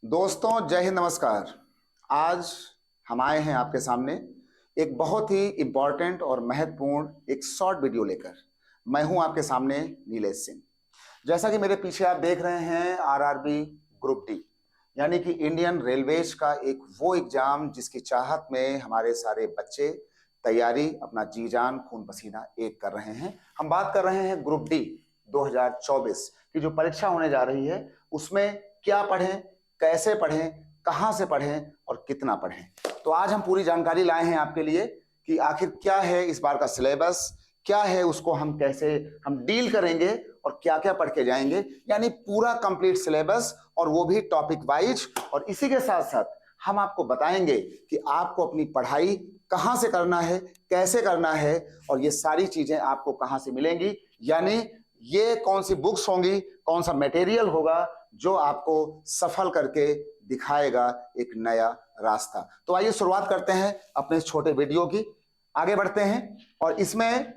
दोस्तों, जय हिंद, नमस्कार। आज हम आए हैं आपके सामने एक बहुत ही इम्पॉर्टेंट और महत्वपूर्ण एक शॉर्ट वीडियो लेकर। मैं हूं आपके सामने नीलेश सिंह। जैसा कि मेरे पीछे आप देख रहे हैं, आरआरबी ग्रुप डी यानी कि इंडियन रेलवेज का एक वो एग्जाम जिसकी चाहत में हमारे सारे बच्चे तैयारी अपना जी जान खून पसीना एक कर रहे हैं। हम बात कर रहे हैं ग्रुप डी 2024 की जो परीक्षा होने जा रही है, उसमें क्या पढ़ें, कैसे पढ़ें, कहां से पढ़ें और कितना पढ़ें। तो आज हम पूरी जानकारी लाए हैं आपके लिए कि आखिर क्या है इस बार का सिलेबस, क्या है उसको हम कैसे हम डील करेंगे और क्या क्या पढ़ के जाएंगे, यानी पूरा कंप्लीट सिलेबस और वो भी टॉपिक वाइज। और इसी के साथ साथ हम आपको बताएंगे कि आपको अपनी पढ़ाई कहां से करना है, कैसे करना है और ये सारी चीजें आपको कहां से मिलेंगी, यानी ये कौन सी बुक्स होंगी, कौन सा मटेरियल होगा जो आपको सफल करके दिखाएगा एक नया रास्ता। तो आइए शुरुआत करते हैं अपने इस छोटे वीडियो की, आगे बढ़ते हैं। और इसमें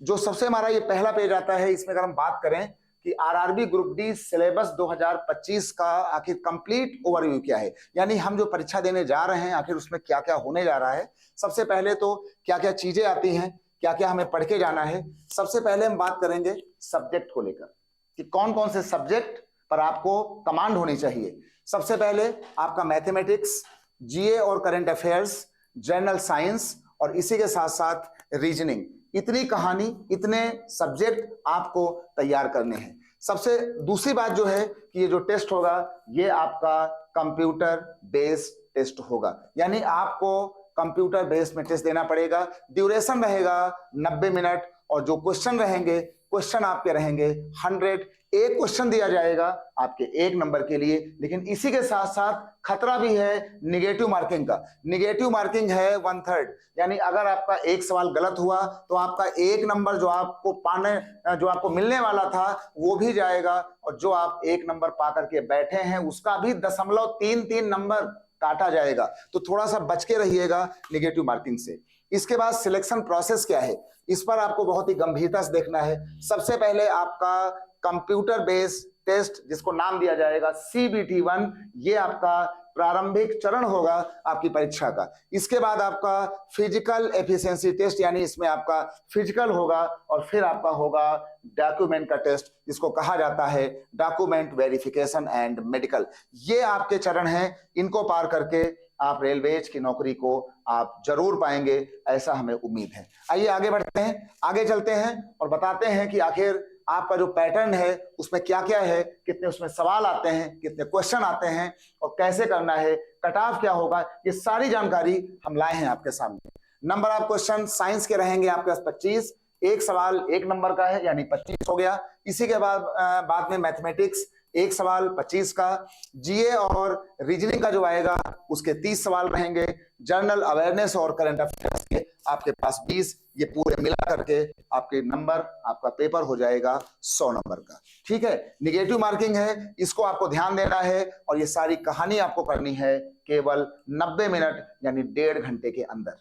जो सबसे हमारा ये पहला पेज आता है, इसमें अगर हम बात करें कि आरआरबी ग्रुप डी सिलेबस 2025 का आखिर कंप्लीट ओवरव्यू क्या है, यानी हम जो परीक्षा देने जा रहे हैं आखिर उसमें क्या क्या होने जा रहा है। सबसे पहले तो क्या क्या चीजें आती हैं, क्या क्या हमें पढ़ के जाना है। सबसे पहले हम बात करेंगे सब्जेक्ट को लेकर कि कौन कौन से सब्जेक्ट पर आपको कमांड होनी चाहिए। सबसे पहले आपका मैथमेटिक्स, जीए और करंट अफेयर्स, जनरल साइंस और इसी के साथ साथ रीजनिंग। इतनी कहानी, इतने सब्जेक्ट आपको तैयार करने हैं। सबसे दूसरी बात जो है कि ये जो टेस्ट होगा ये आपका कंप्यूटर बेस्ड टेस्ट होगा, यानी आपको कंप्यूटर बेस्ड में टेस्ट देना पड़ेगा। ड्यूरेशन रहेगा 90 मिनट और जो क्वेश्चन रहेंगे, क्वेश्चन आपके रहेंगे 100। एक क्वेश्चन दिया जाएगा आपके एक नंबर के लिए, लेकिन इसी के साथ साथ खतरा भी है निगेटिव मार्किंग का। निगेटिव मार्किंग है 1/3, यानी अगर आपका एक सवाल गलत हुआ तो आपका एक नंबर जो आपको मिलने वाला था वो भी जाएगा, और जो आप एक नंबर पा करके बैठे हैं उसका भी 0.33 नंबर काटा जाएगा। तो थोड़ा सा बच के रहिएगा निगेटिव मार्किंग से। इसके बाद सिलेक्शन प्रोसेस क्या है, इस पर आपको बहुत ही गंभीरता से देखना है। सबसे पहले आपका कंप्यूटर बेस्ड टेस्ट, जिसको नाम दिया जाएगा CBT1, ये आपका प्रारंभिक चरण होगा आपकी परीक्षा का। इसके बाद आपका फिजिकल एफिशिएंसी टेस्ट, यानी इसमें आपका फिजिकल होगा, और फिर आपका होगा डॉक्यूमेंट का टेस्ट, जिसको कहा जाता है डॉक्यूमेंट वेरिफिकेशन एंड मेडिकल। ये आपके चरण हैं, इनको पार करके आप रेलवेज की नौकरी को आप जरूर पाएंगे, ऐसा हमें उम्मीद है। आइए आगे बढ़ते हैं, आगे चलते हैं और बताते हैं कि आखिर आपका जो पैटर्न है उसमें क्या क्या है, कितने उसमें सवाल आते हैं, कितने क्वेश्चन आते हैं और कैसे करना है, कट ऑफ क्या होगा। ये सारी जानकारी हम लाए हैं आपके सामने। नंबर ऑफ क्वेश्चन साइंस के रहेंगे आपके पास 25, एक सवाल एक नंबर का है यानी 25 हो गया। इसी के बाद में मैथमेटिक्स एक सवाल 25 का, जीए और रीजनिंग का जो आएगा उसके 30 सवाल रहेंगे, जनरल अवेयरनेस और करंट अफेयर्स के आपके पास 20। ये पूरे मिला करके आपके नंबर, आपका पेपर हो जाएगा 100 नंबर का। ठीक है, निगेटिव मार्किंग है, इसको आपको ध्यान देना है, और ये सारी कहानी आपको करनी है केवल 90 मिनट यानी 1.5 घंटे के अंदर।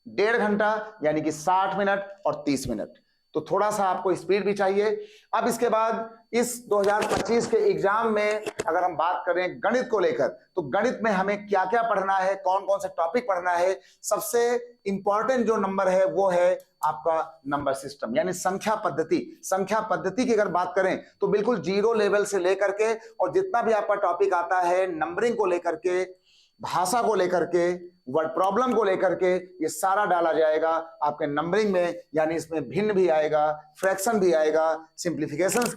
1.5 घंटा यानी कि 60 मिनट और 30 मिनट, तो थोड़ा सा आपको स्पीड भी चाहिए। अब इसके बाद इस 2025 के एग्जाम में अगर हम बात करें गणित को लेकर, तो गणित में हमें क्या क्या पढ़ना है, कौन कौन से टॉपिक पढ़ना है। सबसे इंपॉर्टेंट जो नंबर है वो है आपका नंबर सिस्टम, यानी संख्या पद्धति। संख्या पद्धति की अगर बात करें तो बिल्कुल जीरो लेवल से लेकर के और जितना भी आपका टॉपिक आता है नंबरिंग को लेकर के, भाषा को लेकर के, वर्ड प्रॉब्लम को लेकर के, ये सारा डाला जाएगा आपके नंबरिंग में। यानी इसमें भिन्न भी आएगा, फ्रैक्शन भी आएगा, सिंप्लीफिकेशंस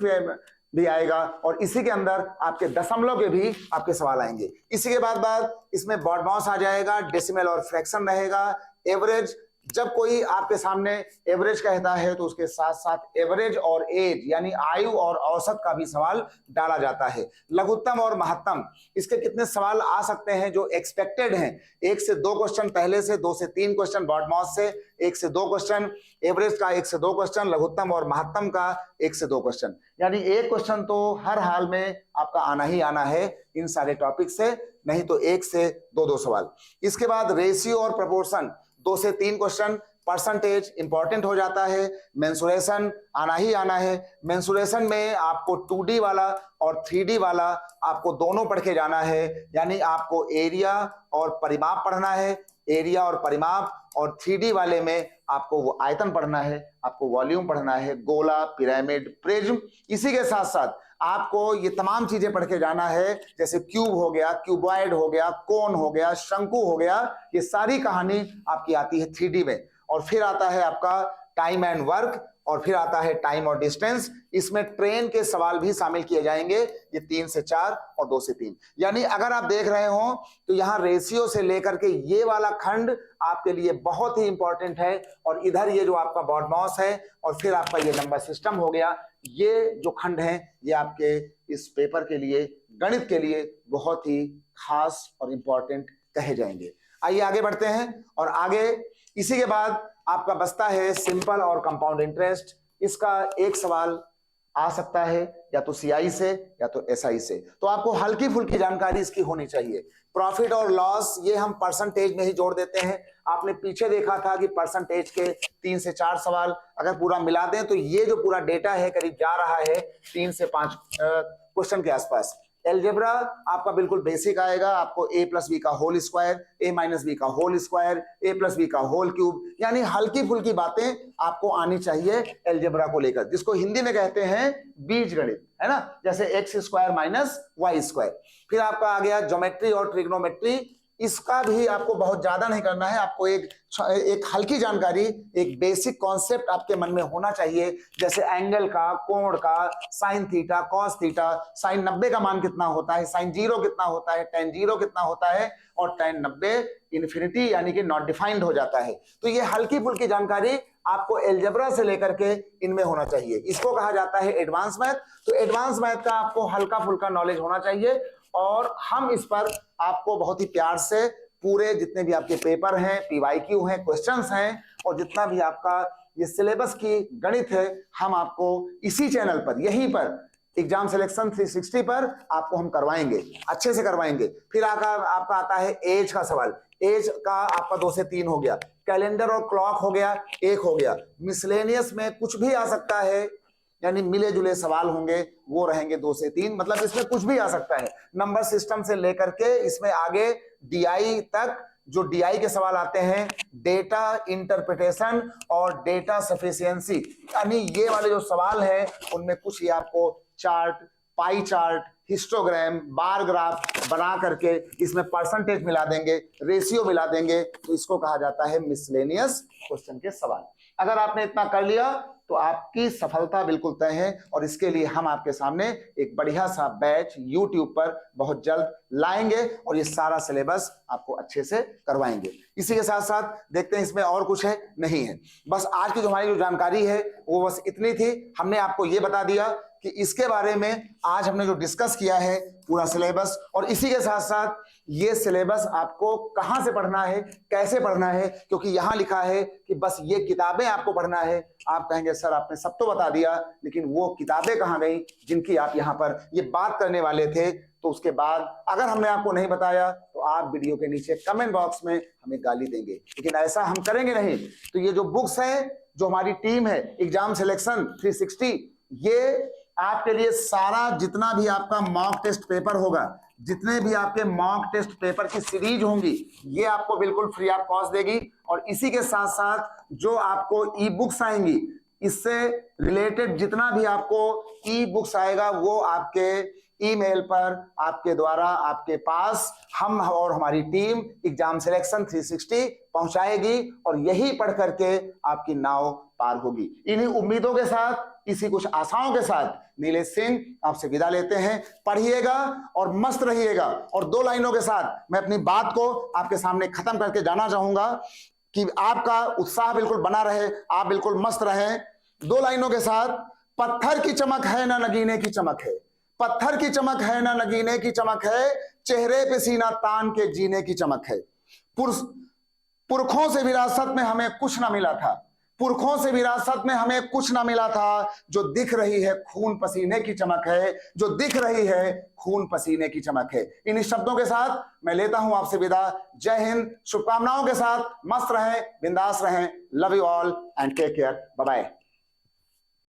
भी आएगा, और इसी के अंदर आपके दशमलव के भी आपके सवाल आएंगे। इसी के बाद इसमें बॉड मास आ जाएगा, डेसिमल और फ्रैक्शन रहेगा, एवरेज। जब कोई आपके सामने एवरेज कहता है तो उसके साथ साथ एवरेज और एज यानी आयु और औसत का भी सवाल डाला जाता है। लघुत्तम और महत्तम, इसके कितने सवाल आ सकते हैं जो एक्सपेक्टेड हैं, 1 से 2 क्वेश्चन पहले से, 2 से 3 क्वेश्चन बॉड मास से, 1 से 2 क्वेश्चन एवरेज का, 1 से 2 क्वेश्चन लघुत्तम और महत्तम का, 1 से 2 क्वेश्चन, यानी एक क्वेश्चन तो हर हाल में आपका आना ही आना है इन सारे टॉपिक से, नहीं तो 1 से 2 सवाल। इसके बाद रेशियो और प्रोपोर्शन, 2 से 3 क्वेश्चन परसेंटेज इंपॉर्टेंट हो जाता है, मेंसुरेशन आना ही आना है। मेंसुरेशन में आपको 2D वाला और 3D वाला आपको दोनों पढ़ के जाना है, यानी आपको एरिया और परिमाप पढ़ना है, एरिया और परिमाप, और 3D वाले में आपको वो आयतन पढ़ना है, आपको वॉल्यूम पढ़ना है, गोला, पिरामिड, प्रिज्म। इसी के साथ साथ आपको ये तमाम चीजें पढ़ के जाना है, जैसे क्यूब हो गया, क्यूबॉइड हो गया, कोन हो गया, शंकु हो गया। ये सारी कहानी आपकी आती है 3D में। और फिर आता है आपका टाइम एंड वर्क, और फिर आता है टाइम और डिस्टेंस। इसमें ट्रेन के सवाल भी शामिल किए जाएंगे, ये 3 से 4 और 2 से 3। यानी अगर आप देख रहे हो तो यहाँ रेशियो से लेकर के ये वाला खंड आपके लिए बहुत ही इंपॉर्टेंट है, और इधर ये जो आपका बॉडमॉस है, और फिर आपका ये नंबर सिस्टम हो गया। ये जो खंड है ये आपके इस पेपर के लिए, गणित के लिए बहुत ही खास और इंपॉर्टेंट कहे जाएंगे। आइए आगे बढ़ते हैं। और आगे इसी के बाद आपका बचता है सिंपल और कंपाउंड इंटरेस्ट। इसका एक सवाल आ सकता है या तो सीआई से या तो एसआई से, तो आपको हल्की फुल्की जानकारी इसकी होनी चाहिए। प्रॉफिट और लॉस ये हम परसेंटेज में ही जोड़ देते हैं। आपने पीछे देखा था कि परसेंटेज के 3 से 4 सवाल अगर पूरा मिला दें तो ये जो पूरा डेटा है करीब जा रहा है 3 से 5 क्वेश्चन के आसपास। एलजेब्रा आपका बिल्कुल बेसिक आएगा, आपको a प्लस बी का whole square, a minus B का whole square, a plus B का होल क्यूब, यानी हल्की फुल्की बातें आपको आनी चाहिए एलजेब्रा को लेकर, जिसको हिंदी में कहते हैं बीज गणित, है ना, जैसे x square minus y square. फिर आपका आ गया ज्योमेट्री और ट्रिग्नोमेट्री। इसका भी आपको बहुत ज्यादा नहीं करना है, आपको एक हल्की जानकारी, एक बेसिक कॉन्सेप्ट आपके मन में होना चाहिए, जैसे एंगल का, कोण का, sine theta, cos theta, sine 90 का मान कितना होता है, साइन 0 कितना होता है, tan 0 कितना होता है, और tan 90 इन्फिनिटी यानी कि नॉट डिफाइंड हो जाता है। तो ये हल्की फुल्की जानकारी आपको एलजेब्रा से लेकर के इनमें होना चाहिए। इसको कहा जाता है एडवांस मैथ। तो एडवांस मैथ का आपको हल्का फुल्का नॉलेज होना चाहिए, और हम इस पर आपको बहुत ही प्यार से पूरे जितने भी आपके पेपर हैं, पीवाईक्यू हैं, क्वेश्चंस हैं, और जितना भी आपका ये सिलेबस की गणित है, हम आपको इसी चैनल पर, यहीं पर एग्जाम सिलेक्शन 360 पर आपको हम करवाएंगे, अच्छे से करवाएंगे। फिर आपका आता है एज का सवाल। एज का आपका 2 से 3 हो गया, कैलेंडर और क्लॉक हो गया 1 हो गया, मिसलेनियस में कुछ भी आ सकता है, यानी मिले जुले सवाल होंगे वो रहेंगे 2 से 3, मतलब इसमें कुछ भी आ सकता है। नंबर सिस्टम से लेकर के इसमें आगे डीआई तक, जो डीआई के सवाल आते हैं, डेटा इंटरप्रिटेशन और डेटा सफिशिएंसी, यानी ये वाले जो सवाल है उनमें कुछ ही आपको chart, pie chart, histogram, bar graph बना करके इसमें परसेंटेज मिला देंगे, रेशियो मिला देंगे, तो इसको कहा जाता है मिसलेनियस क्वेश्चन के सवाल। अगर आपने इतना कर लिया तो आपकी सफलता बिल्कुल तय है, और इसके लिए हम आपके सामने एक बढ़िया सा बैच YouTube पर बहुत जल्द लाएंगे, और ये सारा सिलेबस आपको अच्छे से करवाएंगे। इसी के साथ साथ देखते हैं इसमें और कुछ है, नहीं है, बस आज की जो हमारी जो जानकारी है वो बस इतनी थी। हमने आपको ये बता दिया कि इसके बारे में आज हमने जो डिस्कस किया है पूरा सिलेबस, और इसी के साथ साथ ये सिलेबस आपको कहां से पढ़ना है, कैसे पढ़ना है, क्योंकि यहां लिखा है कि बस ये किताबें आपको पढ़ना है। आप कहेंगे सर आपने सब तो बता दिया, लेकिन वो किताबें कहां गई जिनकी आप यहां पर ये बात करने वाले थे। तो उसके बाद अगर हमने आपको नहीं बताया तो आप वीडियो के नीचे कमेंट बॉक्स में हमें गाली देंगे, लेकिन ऐसा हम करेंगे नहीं। तो ये जो बुक्स है, जो हमारी टीम है एग्जाम सिलेक्शन 360, ये आपके लिए सारा जितना भी आपका मॉक टेस्ट पेपर होगा, जितने भी आपके मॉक टेस्ट पेपर की सीरीज होंगी, ये आपको बिल्कुल फ्री ऑफ कॉस्ट देगी। और इसी के साथ साथ जो आपको ई बुक्स आएंगी, इससे रिलेटेड जितना भी आपको ई बुक्स आएगा वो आपके ईमेल पर आपके द्वारा आपके पास हम और हमारी टीम एग्जाम सिलेक्शन 360 पहुंचाएगी, और यही पढ़ करके आपकी नाव पार होगी। इन्हीं उम्मीदों के साथ, इसी कुछ आशाओं के साथ नीलेश सिंह आपसे विदा लेते हैं। पढ़िएगा और मस्त रहिएगा। और 2 लाइनों के साथ मैं अपनी बात को आपके सामने खत्म करके जाना चाहूंगा कि आपका उत्साह बिल्कुल बना रहे, आप बिल्कुल मस्त रहें। 2 लाइनों के साथ, पत्थर की चमक है ना नगीने की चमक है, पत्थर की चमक है ना नगीने की चमक है, चेहरे पे सीना तान के जीने की चमक है। पुरखों से विरासत में हमें कुछ ना मिला था, पुरखों से विरासत में हमें कुछ ना मिला था, जो दिख रही है खून पसीने की चमक है, जो दिख रही है खून पसीने की चमक है। इन शब्दों के साथ मैं लेता हूं आपसे विदा। जय हिंद, शुभकामनाओं के साथ मस्त रहें, बिंदास रहें। Love you all and take care. Bye bye.